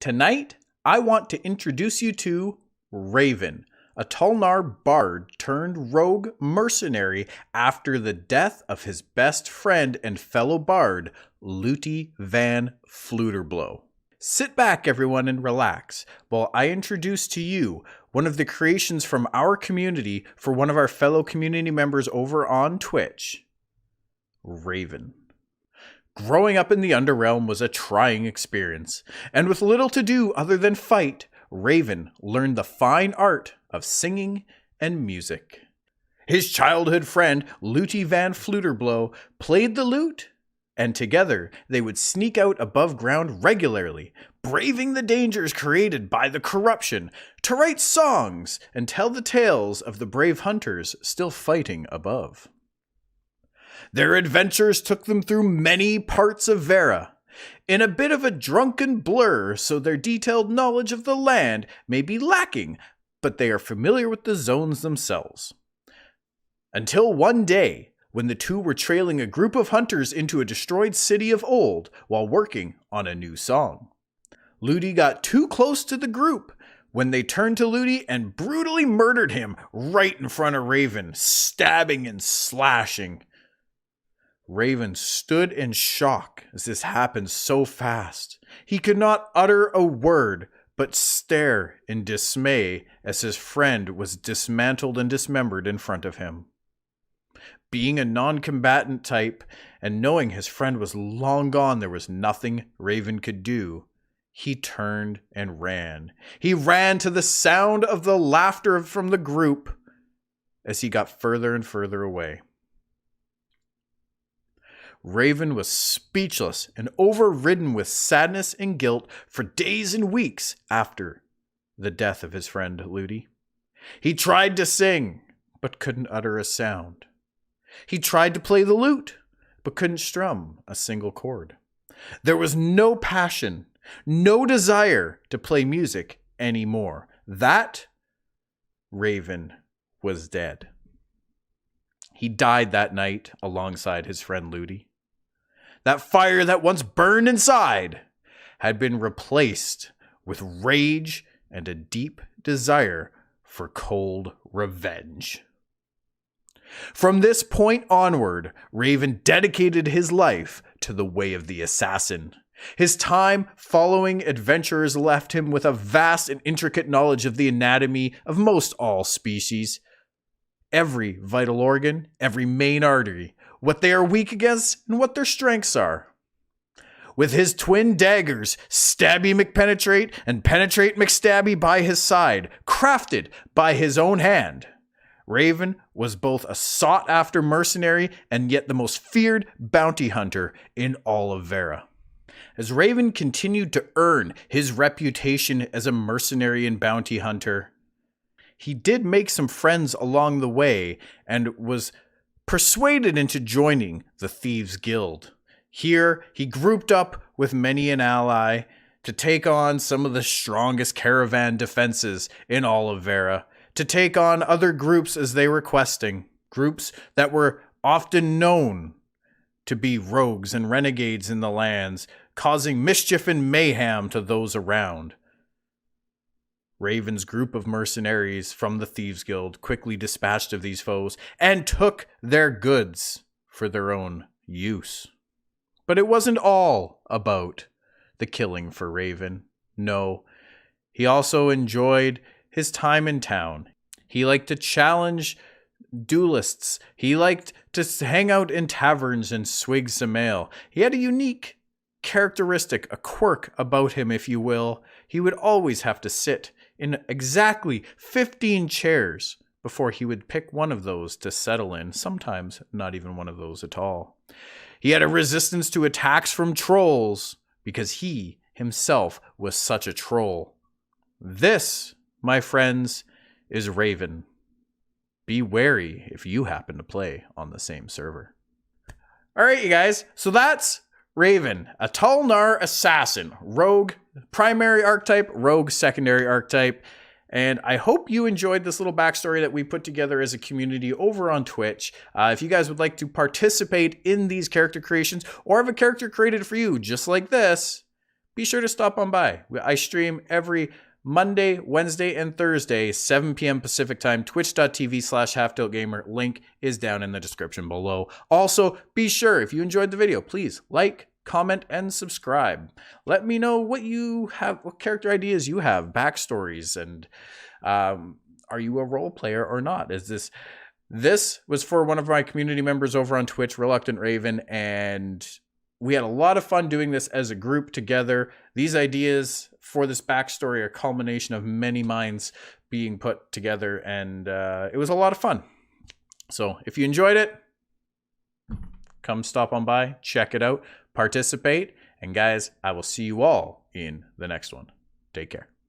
Tonight, I want to introduce you to Raven, a Tulnar bard turned rogue mercenary after the death of his best friend and fellow bard, Luty Van Fluterblow. Sit back, everyone, and relax while I introduce to you one of the creations from our community for one of our fellow community members over on Twitch, Raven. Growing up in the Underrealm was a trying experience, and with little to do other than fight, Raven learned the fine art of singing and music. His childhood friend, Luty Van Fluterblow, played the lute, and together they would sneak out above ground regularly, braving the dangers created by the corruption, to write songs and tell the tales of the brave hunters still fighting above. Their adventures took them through many parts of Vera, in a bit of a drunken blur, so their detailed knowledge of the land may be lacking, but they are familiar with the zones themselves. Until one day, when the two were trailing a group of hunters into a destroyed city of old while working on a new song. Luty got too close to the group when they turned to Luty and brutally murdered him right in front of Raven, stabbing and slashing. Raven stood in shock as this happened so fast. He could not utter a word, but stare in dismay as his friend was dismantled and dismembered in front of him. Being a non-combatant type, and knowing his friend was long gone, there was nothing Raven could do. He turned and ran. He ran to the sound of the laughter from the group as he got further and further away. Raven was speechless and overridden with sadness and guilt for days and weeks after the death of his friend Luty. He tried to sing, but couldn't utter a sound. He tried to play the lute, but couldn't strum a single chord. There was no passion, no desire to play music anymore. That Raven was dead. He died that night alongside his friend Luty. That fire that once burned inside had been replaced with rage and a deep desire for cold revenge. From this point onward, Raven dedicated his life to the way of the assassin. His time following adventurers left him with a vast and intricate knowledge of the anatomy of most all species. Every vital organ, every main artery, what they are weak against, and what their strengths are. With his twin daggers, Stabby McPenetrate and Penetrate McStabby by his side, crafted by his own hand, Raven was both a sought-after mercenary and yet the most feared bounty hunter in all of Vera. As Raven continued to earn his reputation as a mercenary and bounty hunter, he did make some friends along the way and was persuaded into joining the Thieves' Guild. Here, he grouped up with many an ally to take on some of the strongest caravan defenses in all of Vera, to take on other groups as they were questing, groups that were often known to be rogues and renegades in the lands, causing mischief and mayhem to those around. Raven's group of mercenaries from the Thieves' Guild quickly dispatched of these foes and took their goods for their own use. But it wasn't all about the killing for Raven. No, he also enjoyed his time in town. He liked to challenge duelists. He liked to hang out in taverns and swig some ale. He had a unique characteristic, a quirk about him, if you will. He would always have to sit in exactly 15 chairs before he would pick one of those to settle in, sometimes not even one of those at all. He had a resistance to attacks from trolls because he himself was such a troll. This, my friends, is Raven. Be wary if you happen to play on the same server. All right, you guys, so that's Raven, a Tulnar assassin, rogue, primary archetype, rogue, secondary archetype. And I hope you enjoyed this little backstory that we put together as a community over on Twitch. If you guys would like to participate in these character creations or have a character created for you just like this, be sure to stop on by. I stream every Monday, Wednesday, and Thursday, 7 p.m. Pacific time, twitch.tv/halftiltgamer. Link is down in the description below. Also, be sure, if you enjoyed the video, please like, comment, and subscribe. Let me know what you have, what character ideas you have, backstories, and are you a role player or not? This was for one of my community members over on Twitch, Reluctant Raven, and we had a lot of fun doing this as a group together. These ideas for this backstory are a culmination of many minds being put together, and it was a lot of fun. So if you enjoyed it, come stop on by, check it out, participate, and guys, I will see you all in the next one. Take care.